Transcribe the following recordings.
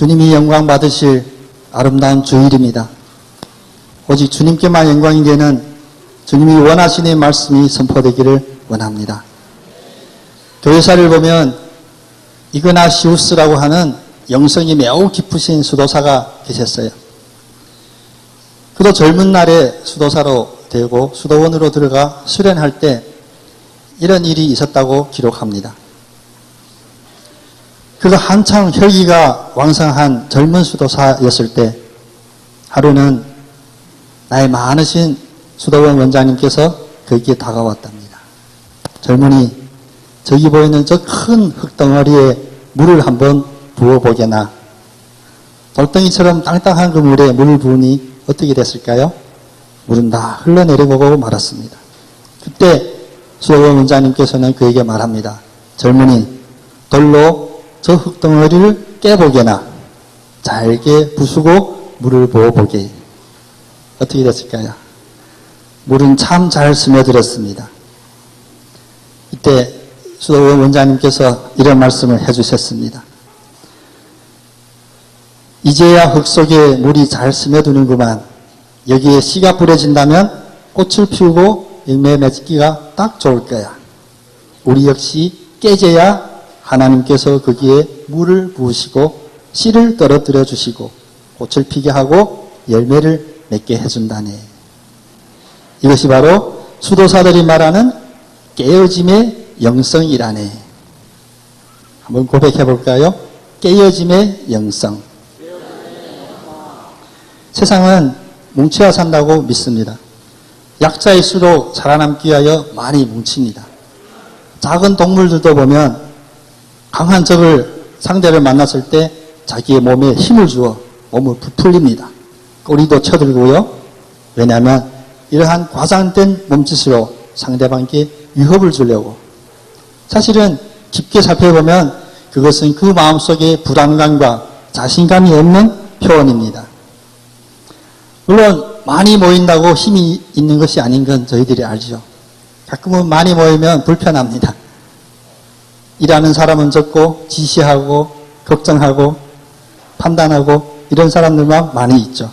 주님이 영광 받으실 아름다운 주일입니다. 오직 주님께만 영광이 되는 주님이 원하시는 말씀이 선포되기를 원합니다. 교회사를 보면 이그나시우스라고 하는 영성이 매우 깊으신 수도사가 계셨어요. 그도 젊은 날에 수도사로 되고 수도원으로 들어가 수련할 때 이런 일이 있었다고 기록합니다. 그가 한창 혈기가 왕성한 젊은 수도사였을 때 하루는 나이 많으신 수도원 원장님께서 그에게 다가왔답니다. 젊은이, 저기 보이는 저 큰 흙덩어리에 물을 한번 부어보게나. 돌덩이처럼 땅땅한 그 물에 물을 부으니 어떻게 됐을까요? 물은 다 흘러내려가고 말았습니다. 그때 수도원 원장님께서는 그에게 말합니다. 젊은이, 돌로 저 흙덩어리를 깨보게나. 잘게 부수고 물을 부어보게. 어떻게 됐을까요? 물은 참 잘 스며들었습니다. 이때 수도원 원장님께서 이런 말씀을 해주셨습니다. 이제야 흙 속에 물이 잘 스며드는구만. 여기에 씨가 뿌려진다면 꽃을 피우고 열매 맺기가 딱 좋을 거야. 우리 역시 깨져야 하나님께서 거기에 물을 부으시고 씨를 떨어뜨려 주시고 꽃을 피게 하고 열매를 맺게 해준다네. 이것이 바로 수도사들이 말하는 깨어짐의 영성이라네. 한번 고백해 볼까요? 깨어짐의 영성. 세상은 뭉쳐야 산다고 믿습니다. 약자일수록 살아남기 위하여 많이 뭉칩니다. 작은 동물들도 보면 강한 적을 상대를 만났을 때 자기의 몸에 힘을 주어 몸을 부풀립니다. 꼬리도 쳐들고요. 왜냐하면 이러한 과장된 몸짓으로 상대방에게 위협을 주려고. 사실은 깊게 살펴보면 그것은 그 마음속에 불안감과 자신감이 없는 표현입니다. 물론 많이 모인다고 힘이 있는 것이 아닌 건 저희들이 알죠. 가끔은 많이 모이면 불편합니다. 일하는 사람은 적고 지시하고 걱정하고 판단하고 이런 사람들만 많이 있죠.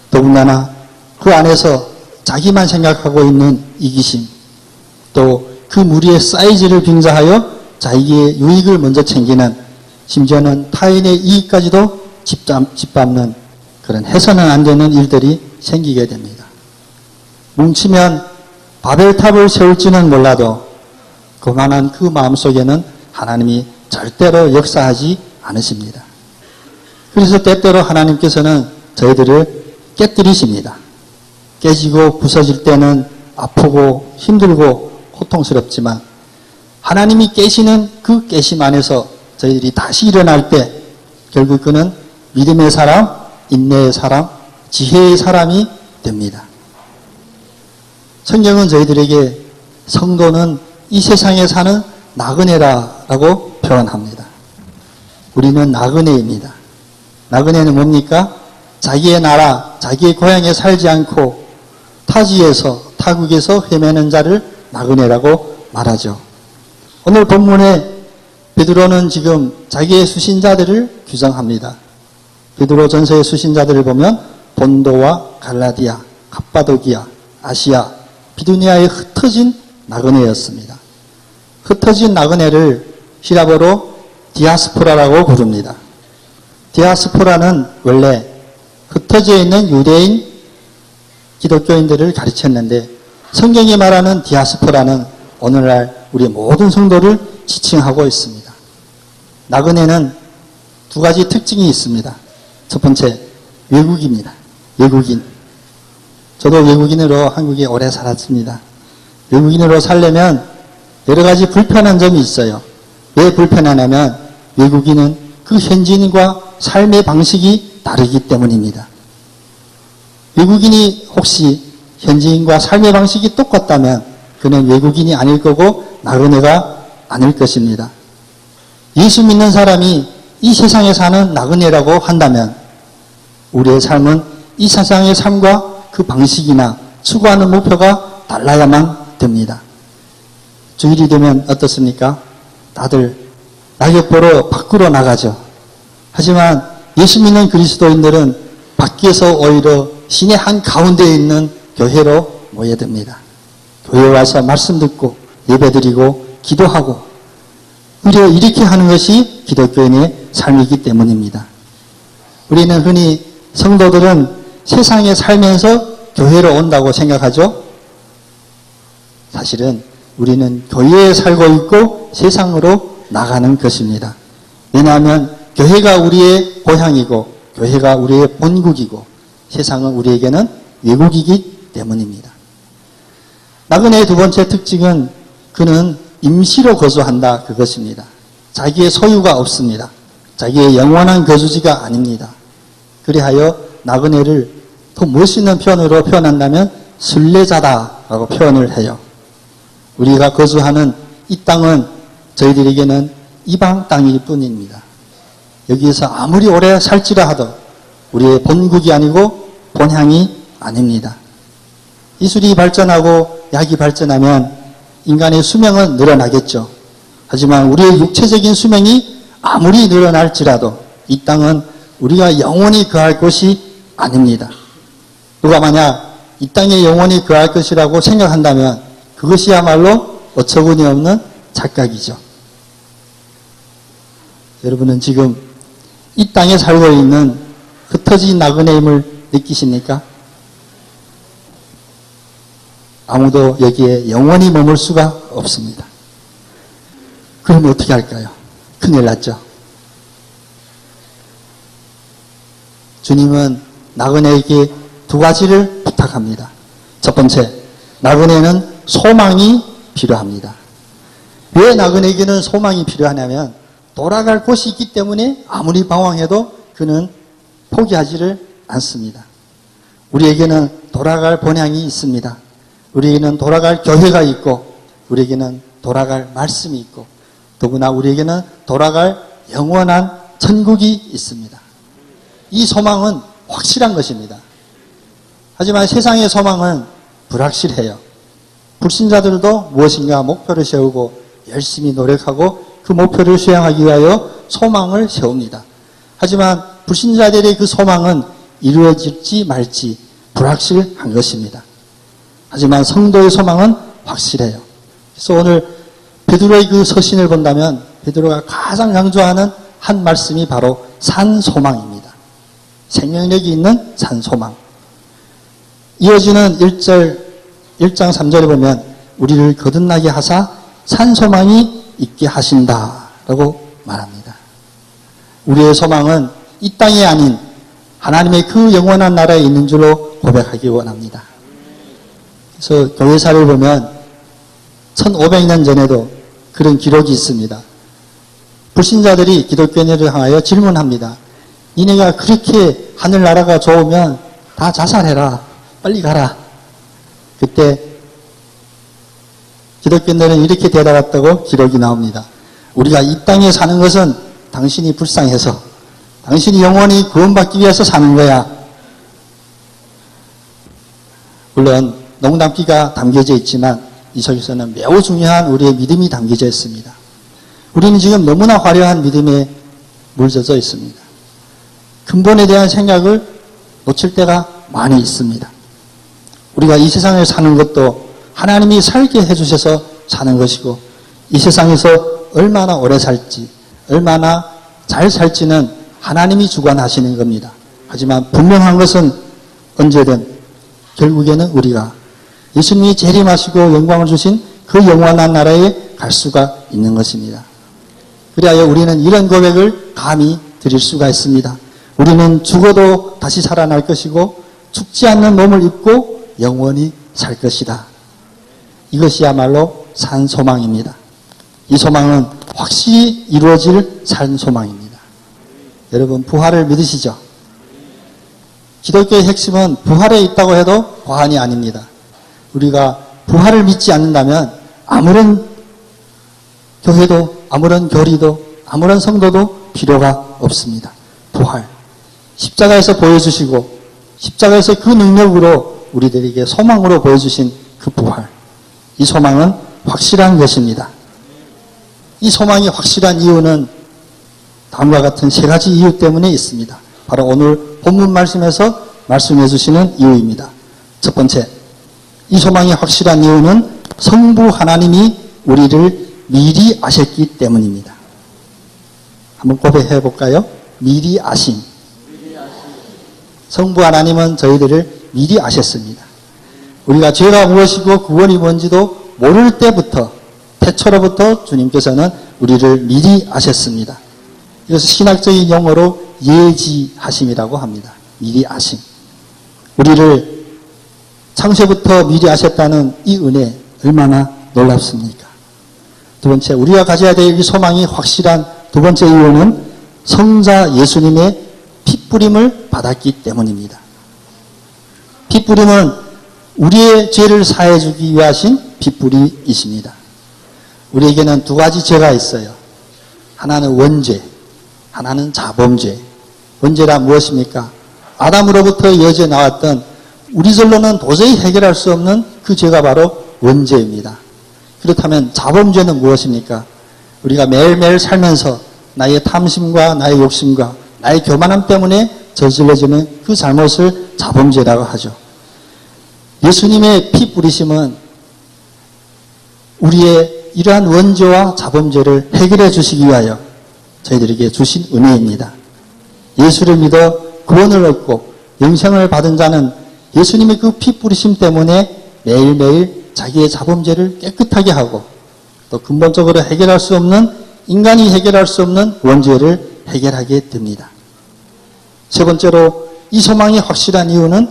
더군다나 그 안에서 자기만 생각하고 있는 이기심, 또 그 무리의 사이즈를 빙자하여 자기의 유익을 먼저 챙기는, 심지어는 타인의 이익까지도 짓밟는 그런 해서는 안 되는 일들이 생기게 됩니다. 뭉치면 바벨탑을 세울지는 몰라도 그만한 그 마음속에는 하나님이 절대로 역사하지 않으십니다. 그래서 때때로 하나님께서는 저희들을 깨뜨리십니다. 깨지고 부서질 때는 아프고 힘들고 고통스럽지만 하나님이 깨시는 그 깨심 안에서 저희들이 다시 일어날 때 결국 그는 믿음의 사람, 인내의 사람, 지혜의 사람이 됩니다. 성경은 저희들에게 성도는 이 세상에 사는 나그네라고 표현합니다. 우리는 나그네입니다. 나그네는 뭡니까? 자기의 나라, 자기의 고향에 살지 않고 타지에서, 타국에서 헤매는 자를 나그네라고 말하죠. 오늘 본문에 베드로는 지금 자기의 수신자들을 규정합니다. 베드로 전서의 수신자들을 보면 본도와 갈라디아, 갑바도기아, 아시아, 비두니아에 흩어진 나그네였습니다. 흩어진 나그네를 히라보로 디아스포라라고 부릅니다. 디아스포라는 원래 흩어져 있는 유대인 기독교인들을 가르쳤는데 성경이 말하는 디아스포라는 오늘날 우리 모든 성도를 지칭하고 있습니다. 나그네는 두 가지 특징이 있습니다. 첫 번째, 외국입니다. 외국인. 저도 외국인으로 한국에 오래 살았습니다. 외국인으로 살려면 여러 가지 불편한 점이 있어요. 왜 불편하냐면 외국인은 그 현지인과 삶의 방식이 다르기 때문입니다. 외국인이 혹시 현지인과 삶의 방식이 똑같다면 그는 외국인이 아닐 거고 나그네가 아닐 것입니다. 예수 믿는 사람이 이 세상에 사는 나그네라고 한다면 우리의 삶은 이 세상의 삶과 그 방식이나 추구하는 목표가 달라야만 됩니다. 주일이 되면 어떻습니까? 다들 낙엽 보러 밖으로 나가죠. 하지만 예수 믿는 그리스도인들은 밖에서 오히려 시내 한가운데에 있는 교회로 모여듭니다. 교회에 와서 말씀 듣고 예배드리고 기도하고 오히려 이렇게 하는 것이 기독교인의 삶이기 때문입니다. 우리는 흔히 성도들은 세상에 살면서 교회로 온다고 생각하죠. 사실은 우리는 교회에 살고 있고 세상으로 나가는 것입니다. 왜냐하면 교회가 우리의 고향이고 교회가 우리의 본국이고 세상은 우리에게는 외국이기 때문입니다. 나그네의 두 번째 특징은 그는 임시로 거주한다 그것입니다. 자기의 소유가 없습니다. 자기의 영원한 거주지가 아닙니다. 그리하여 나그네를 더 멋있는 표현으로 표현한다면 순례자다라고 표현을 해요. 우리가 거주하는 이 땅은 저희들에게는 이방 땅일 뿐입니다. 여기에서 아무리 오래 살지라 하도 우리의 본국이 아니고 본향이 아닙니다. 기술이 발전하고 약이 발전하면 인간의 수명은 늘어나겠죠. 하지만 우리의 육체적인 수명이 아무리 늘어날지라도 이 땅은 우리가 영원히 거할 곳이 아닙니다. 누가 만약 이 땅에 영원히 거할 것이라고 생각한다면 그것이야말로 어처구니 없는 착각이죠. 여러분은 지금 이 땅에 살고 있는 흩어진 나그네임을 느끼십니까? 아무도 여기에 영원히 머물 수가 없습니다. 그럼 어떻게 할까요? 큰일 났죠. 주님은 나그네에게 두 가지를 부탁합니다. 첫 번째, 나그네는 소망이 필요합니다. 왜 나그네에게는 소망이 필요하냐면 돌아갈 곳이 있기 때문에 아무리 방황해도 그는 포기하지를 않습니다. 우리에게는 돌아갈 본향이 있습니다. 우리에게는 돌아갈 교회가 있고 우리에게는 돌아갈 말씀이 있고 더구나 우리에게는 돌아갈 영원한 천국이 있습니다. 이 소망은 확실한 것입니다. 하지만 세상의 소망은 불확실해요. 불신자들도 무엇인가 목표를 세우고 열심히 노력하고 그 목표를 수행하기 위하여 소망을 세웁니다. 하지만 불신자들의 그 소망은 이루어질지 말지 불확실한 것입니다. 하지만 성도의 소망은 확실해요. 그래서 오늘 베드로의 그 서신을 본다면 베드로가 가장 강조하는 한 말씀이 바로 산소망입니다. 생명력이 있는 산소망. 이어지는 1장 3절에 보면 우리를 거듭나게 하사 산소망이 있게 하신다라고 말합니다. 우리의 소망은 이 땅이 아닌 하나님의 그 영원한 나라에 있는 줄로 고백하기 원합니다. 그래서 교회사를 보면 1500년 전에도 그런 기록이 있습니다. 불신자들이 기독교인을 향하여 질문합니다. 니네가 그렇게 하늘나라가 좋으면 다 자살해라. 빨리 가라. 그때 기독교인들은 이렇게 대답했다고 기록이 나옵니다. 우리가 이 땅에 사는 것은 당신이 불쌍해서 당신이 영원히 구원받기 위해서 사는 거야. 물론 농담기가 담겨져 있지만 이 속에서는 매우 중요한 우리의 믿음이 담겨져 있습니다. 우리는 지금 너무나 화려한 믿음에 물젖어 있습니다. 근본에 대한 생각을 놓칠 때가 많이 있습니다. 우리가 이 세상에 사는 것도 하나님이 살게 해주셔서 사는 것이고 이 세상에서 얼마나 오래 살지 얼마나 잘 살지는 하나님이 주관하시는 겁니다. 하지만 분명한 것은 언제든 결국에는 우리가 예수님이 재림하시고 영광을 주신 그 영원한 나라에 갈 수가 있는 것입니다. 그리하여 우리는 이런 고백을 감히 드릴 수가 있습니다. 우리는 죽어도 다시 살아날 것이고 죽지 않는 몸을 입고 영원히 살 것이다. 이것이야말로 산소망입니다. 이 소망은 확실히 이루어질 산소망입니다. 여러분 부활을 믿으시죠? 기독교의 핵심은 부활에 있다고 해도 과언이 아닙니다. 우리가 부활을 믿지 않는다면 아무런 교회도 아무런 교리도 아무런 성도도 필요가 없습니다. 부활. 십자가에서 보여주시고 십자가에서 그 능력으로 우리들에게 소망으로 보여주신 그 부활. 이 소망은 확실한 것입니다. 이 소망이 확실한 이유는 다음과 같은 세 가지 이유 때문에 있습니다. 바로 오늘 본문 말씀에서 말씀해 주시는 이유입니다. 첫 번째, 이 소망이 확실한 이유는 성부 하나님이 우리를 미리 아셨기 때문입니다. 한번 고백해 볼까요? 미리 아심. 성부 하나님은 저희들을 미리 아셨습니다. 우리가 죄가 무엇이고 구원이 뭔지도 모를 때부터, 태초로부터 주님께서는 우리를 미리 아셨습니다. 이것을 신학적인 용어로 예지하심이라고 합니다. 미리 아심. 우리를 창세부터 미리 아셨다는 이 은혜 얼마나 놀랍습니까? 두 번째, 우리가 가져야 될 이 소망이 확실한 두 번째 이유는 성자 예수님의 핏부림을 받았기 때문입니다. 핏부림은 우리의 죄를 사해주기 위해 하신 핏부림이십니다. 우리에게는 두 가지 죄가 있어요. 하나는 원죄, 하나는 자범죄. 원죄란 무엇입니까? 아담으로부터 이어져 나왔던 우리들로는 도저히 해결할 수 없는 그 죄가 바로 원죄입니다. 그렇다면 자범죄는 무엇입니까? 우리가 매일매일 살면서 나의 탐심과 나의 욕심과 나의 교만함 때문에 저질러지는 그 잘못을 자범죄라고 하죠. 예수님의 피 뿌리심은 우리의 이러한 원죄와 자범죄를 해결해 주시기 위하여 저희들에게 주신 은혜입니다. 예수를 믿어 구원을 얻고 영생을 받은 자는 예수님의 그 피 뿌리심 때문에 매일매일 자기의 자범죄를 깨끗하게 하고 또 근본적으로 해결할 수 없는, 인간이 해결할 수 없는 원죄를 해결하게 됩니다. 세 번째로 이 소망이 확실한 이유는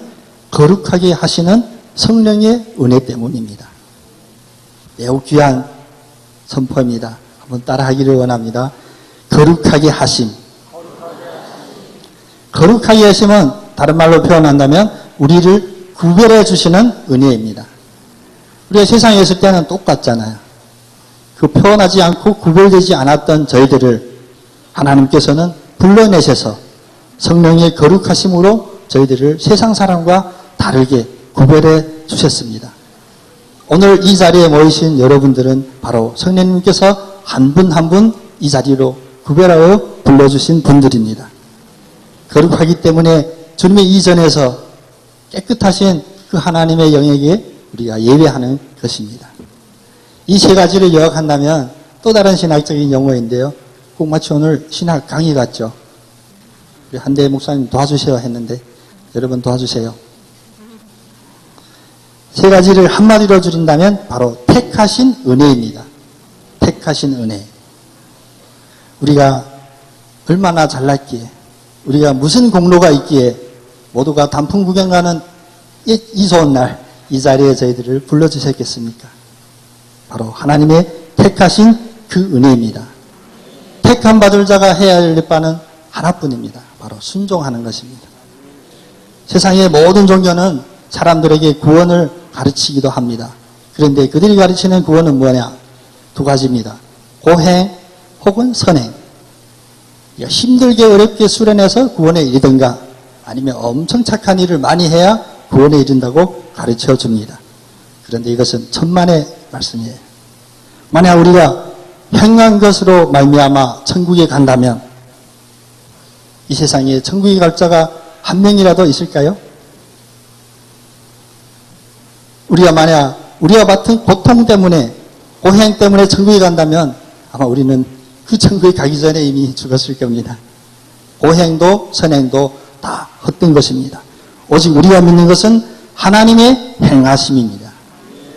거룩하게 하시는 성령의 은혜 때문입니다. 매우 귀한 선포입니다. 한번 따라하기를 원합니다. 거룩하게 하심. 거룩하게 하심은 다른 말로 표현한다면 우리를 구별해 주시는 은혜입니다. 우리가 세상에 있을 때는 똑같잖아요. 그 표현하지 않고 구별되지 않았던 저희들을 하나님께서는 불러내셔서 성령의 거룩하심으로 저희들을 세상 사람과 다르게 구별해 주셨습니다. 오늘 이 자리에 모이신 여러분들은 바로 성령님께서 한 분 한 분 이 자리로 구별하여 불러주신 분들입니다. 거룩하기 때문에 주님의 이전에서 깨끗하신 그 하나님의 영역에 우리가 예배하는 것입니다. 이 세 가지를 요약한다면 또 다른 신학적인 용어인데요. 꼭 마치 오늘 신학 강의 같죠. 우리 한대 목사님 도와주세요 했는데 여러분 도와주세요. 세 가지를 한마디로 줄인다면 바로 택하신 은혜입니다. 택하신 은혜. 우리가 얼마나 잘났기에, 우리가 무슨 공로가 있기에 모두가 단풍 구경 가는 이 좋은 날 이 자리에 저희들을 불러주셨겠습니까? 바로 하나님의 택하신 그 은혜입니다. 택함 받을 자가 해야 할 바는 하나뿐입니다. 바로 순종하는 것입니다. 세상의 모든 종교는 사람들에게 구원을 가르치기도 합니다. 그런데 그들이 가르치는 구원은 뭐냐? 두 가지입니다. 고행 혹은 선행. 힘들게 어렵게 수련해서 구원에 이르든가 아니면 엄청 착한 일을 많이 해야 구원에 이른다고 가르쳐 줍니다. 그런데 이것은 천만의 말씀이에요. 만약 우리가 행한 것으로 말미암아 천국에 간다면 이 세상에 천국에 갈 자가 한 명이라도 있을까요? 우리가 만약 우리와 같은 고통 때문에, 고행 때문에 천국에 간다면 아마 우리는 그 천국에 가기 전에 이미 죽었을 겁니다. 고행도 선행도 다 헛된 것입니다. 오직 우리가 믿는 것은 하나님의 행하심입니다.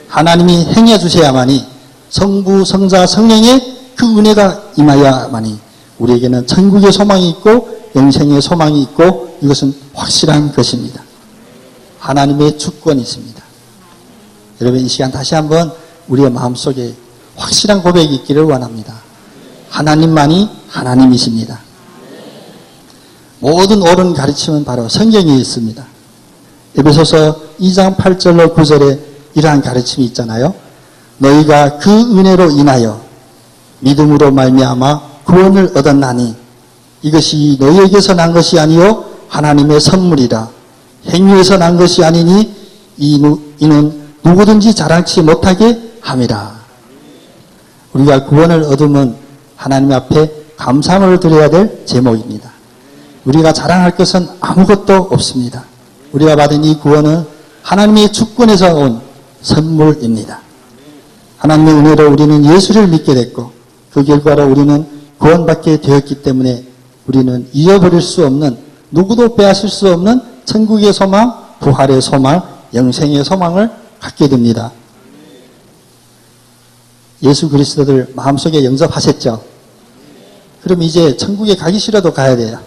하나님이 행해 주셔야만이, 성부, 성자, 성령의 그 은혜가 임하야만이 우리에게는 천국의 소망이 있고 영생의 소망이 있고 이것은 확실한 것입니다. 하나님의 주권이 있습니다. 여러분 이 시간 다시 한번 우리의 마음속에 확실한 고백이 있기를 원합니다. 하나님만이 하나님이십니다. 모든 옳은 가르침은 바로 성경에 있습니다. 에베소서 2장 8절로 9절에 이러한 가르침이 있잖아요. 너희가 그 은혜로 인하여 믿음으로 말미암아 구원을 얻었나니 이것이 너희에게서 난 것이 아니요 하나님의 선물이라. 행위에서 난 것이 아니니 이는 누구든지 자랑치 못하게 함이라. 우리가 구원을 얻으면 하나님 앞에 감사함을 드려야 될 제목입니다. 우리가 자랑할 것은 아무것도 없습니다. 우리가 받은 이 구원은 하나님의 주권에서 온 선물입니다. 하나님의 은혜로 우리는 예수를 믿게 됐고 그 결과로 우리는 구원받게 되었기 때문에 우리는 잃어버릴 수 없는, 누구도 빼앗을 수 없는 천국의 소망, 부활의 소망, 영생의 소망을 갖게 됩니다. 예수 그리스도를 마음속에 영접하셨죠? 그럼 이제 천국에 가기 싫어도 가야 돼요.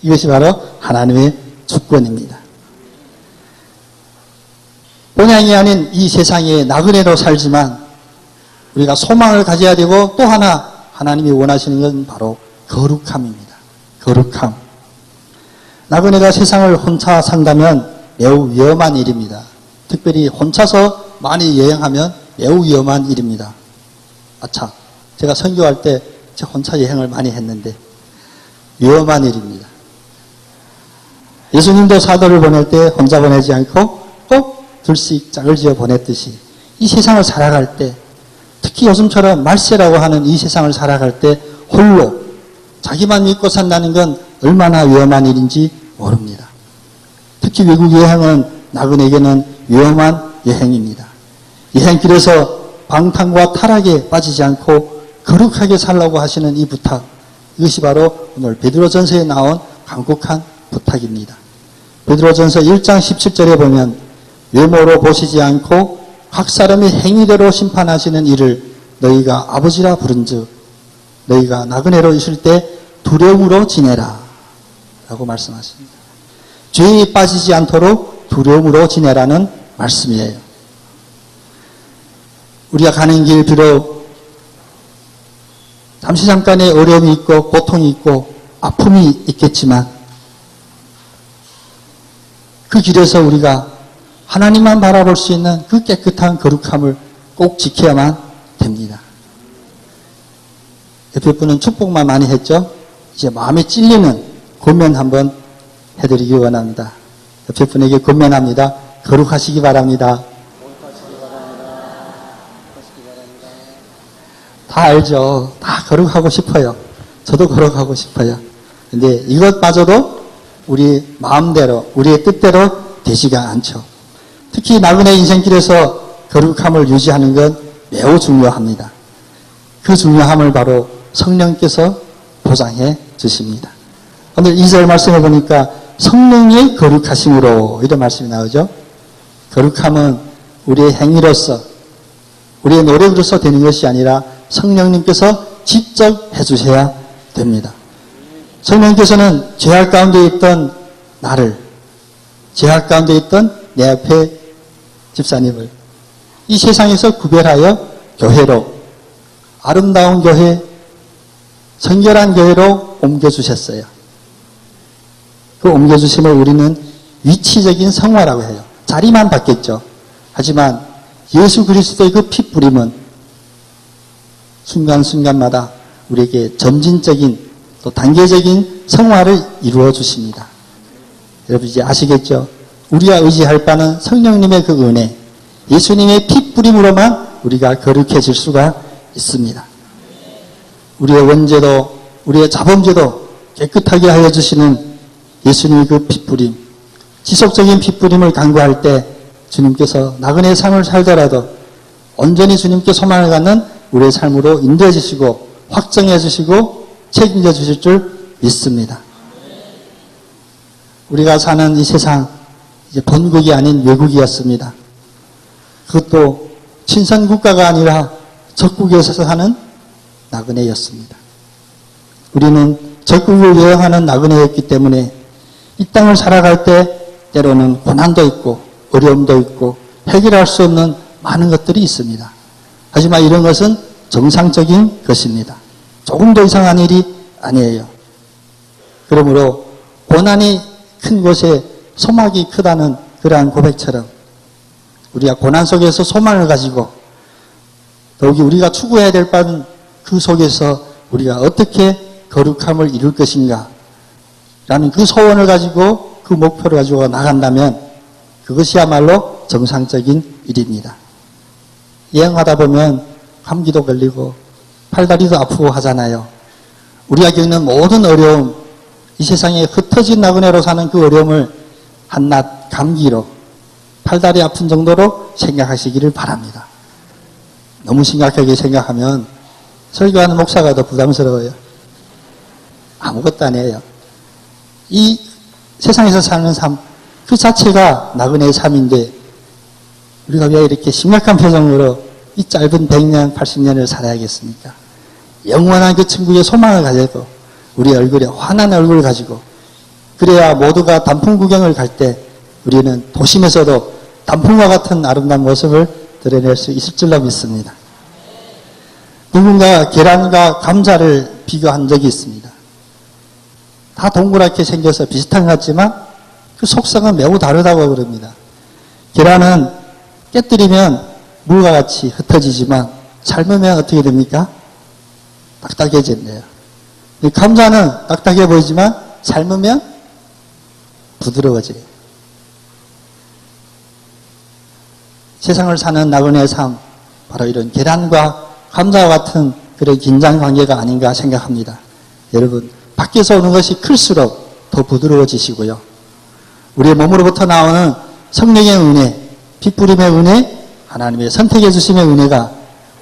이것이 바로 하나님의 주권입니다. 본향이 아닌 이 세상에 나그네로 살지만 우리가 소망을 가져야 되고, 또 하나 하나님이 원하시는 건 바로 거룩함입니다. 거룩함. 나그네가 세상을 혼자 산다면 매우 위험한 일입니다. 특별히 혼자서 많이 여행하면 매우 위험한 일입니다. 아차, 제가 선교할 때 제가 혼자 여행을 많이 했는데 위험한 일입니다. 예수님도 사도를 보낼 때 혼자 보내지 않고 꼭 둘씩 짝을 지어 보냈듯이 이 세상을 살아갈 때, 특히 요즘처럼 말세라고 하는 이 세상을 살아갈 때 홀로 자기만 믿고 산다는 건 얼마나 위험한 일인지 모릅니다. 특히 외국 여행은 나그네에게는 위험한 여행입니다. 여행길에서 방탕과 타락에 빠지지 않고 거룩하게 살라고 하시는 이 부탁, 이것이 바로 오늘 베드로전서에 나온 간곡한 부탁입니다. 베드로전서 1장 17절에 보면 외모로 보시지 않고 각 사람의 행위대로 심판하시는 이를 너희가 아버지라 부른즉 너희가 나그네로 있을 때 두려움으로 지내라 라고 말씀하십니다. 죄에 빠지지 않도록 두려움으로 지내라는 말씀이에요. 우리가 가는 길 비록 잠깐의 어려움이 있고 고통이 있고 아픔이 있겠지만 그 길에서 우리가 하나님만 바라볼 수 있는 그 깨끗한 거룩함을 꼭 지켜야만 됩니다. 옆에 분은 축복만 많이 했죠? 이제 마음에 찔리는 권면 한번 해드리기 원합니다. 옆에 분에게 권면합니다. 거룩하시기 바랍니다. 다 알죠? 다 거룩하고 싶어요. 저도 거룩하고 싶어요. 근데 이것마저도 우리 마음대로, 우리의 뜻대로 되지가 않죠. 특히 나그네 인생길에서 거룩함을 유지하는 건 매우 중요합니다. 그 중요함을 바로 성령께서 보장해 주십니다. 오늘 2절 말씀해 보니까 성령의 거룩하심으로 이런 말씀이 나오죠. 거룩함은 우리의 행위로서, 우리의 노력으로서 되는 것이 아니라 성령님께서 직접 해주셔야 됩니다. 성령께서는 죄악 가운데 있던 나를, 죄악 가운데 있던 내 앞에 집사님을 이 세상에서 구별하여 교회로, 아름다운 교회, 성결한 교회로 옮겨주셨어요. 그 옮겨주심을 우리는 위치적인 성화라고 해요. 자리만 바뀌었죠. 하지만 예수 그리스도의 그 핏부림은 순간순간마다 우리에게 점진적인 또 단계적인 성화를 이루어 주십니다. 여러분 이제 아시겠죠? 우리가 의지할 바는 성령님의 그 은혜, 예수님의 핏부림으로만 우리가 거룩해질 수가 있습니다. 우리의 원죄도, 우리의 자범죄도 깨끗하게 하여 주시는 예수님의 그 핏부림, 지속적인 핏부림을 간구할 때 주님께서 나그네 삶을 살더라도 온전히 주님께 소망을 갖는 우리의 삶으로 인도해 주시고 확정해 주시고 책임져 주실 줄 믿습니다. 우리가 사는 이 세상, 이제 본국이 아닌 외국이었습니다. 그것도 친선 국가가 아니라 적국에서 사는 나그네였습니다. 우리는 적국을 여행하는 나그네였기 때문에 이 땅을 살아갈 때 때로는 고난도 있고 어려움도 있고 해결할 수 없는 많은 것들이 있습니다. 하지만 이런 것은 정상적인 것입니다. 조금도 이상한 일이 아니에요. 그러므로 고난이 큰 곳에 소망이 크다는 그러한 고백처럼 우리가 고난 속에서 소망을 가지고 더욱이 우리가 추구해야 될 바는 그 속에서 우리가 어떻게 거룩함을 이룰 것인가 라는 그 소원을 가지고 그 목표를 가지고 나간다면 그것이야말로 정상적인 일입니다. 여행하다 보면 감기도 걸리고 팔다리도 아프고 하잖아요. 우리가 겪는 모든 어려움, 이 세상에 흩어진 나그네로 사는 그 어려움을 한낱 감기로 팔다리 아픈 정도로 생각하시기를 바랍니다. 너무 심각하게 생각하면 설교하는 목사가 더 부담스러워요. 아무것도 아니에요. 이 세상에서 사는 삶, 그 자체가 나그네의 삶인데 우리가 왜 이렇게 심각한 표정으로 이 짧은 100년, 80년을 살아야겠습니까? 영원한 그 천국의 소망을 가지고 우리 얼굴에 환한 얼굴을 가지고 그래야 모두가 단풍 구경을 갈 때 우리는 도심에서도 단풍과 같은 아름다운 모습을 드러낼 수 있을 줄로 믿습니다. 누군가 계란과 감자를 비교한 적이 있습니다. 다 동그랗게 생겨서 비슷한 것 같지만 그 속성은 매우 다르다고 그럽니다. 계란은 깨뜨리면 물과 같이 흩어지지만 삶으면 어떻게 됩니까? 딱딱해진대요. 감자는 딱딱해 보이지만 삶으면 부드러워져요. 세상을 사는 나그네의 삶, 바로 이런 계란과 감자와 같은 그런 긴장 관계가 아닌가 생각합니다. 여러분, 밖에서 오는 것이 클수록 더 부드러워지시고요. 우리의 몸으로부터 나오는 성령의 은혜, 핏부림의 은혜, 하나님의 선택해 주심의 은혜가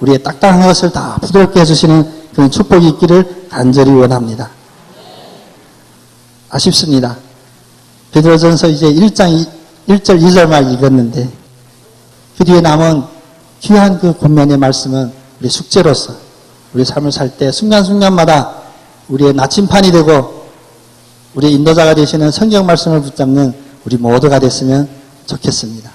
우리의 딱딱한 것을 다 부드럽게 해주시는 그런 축복이 있기를 간절히 원합니다. 아쉽습니다. 베드로전서 이제 1장 1절 2절만 읽었는데 그 뒤에 남은 귀한 그 권면의 말씀은 우리 숙제로서 우리 삶을 살 때 순간순간마다 우리의 나침판이 되고 우리의 인도자가 되시는 성경 말씀을 붙잡는 우리 모두가 됐으면 좋겠습니다.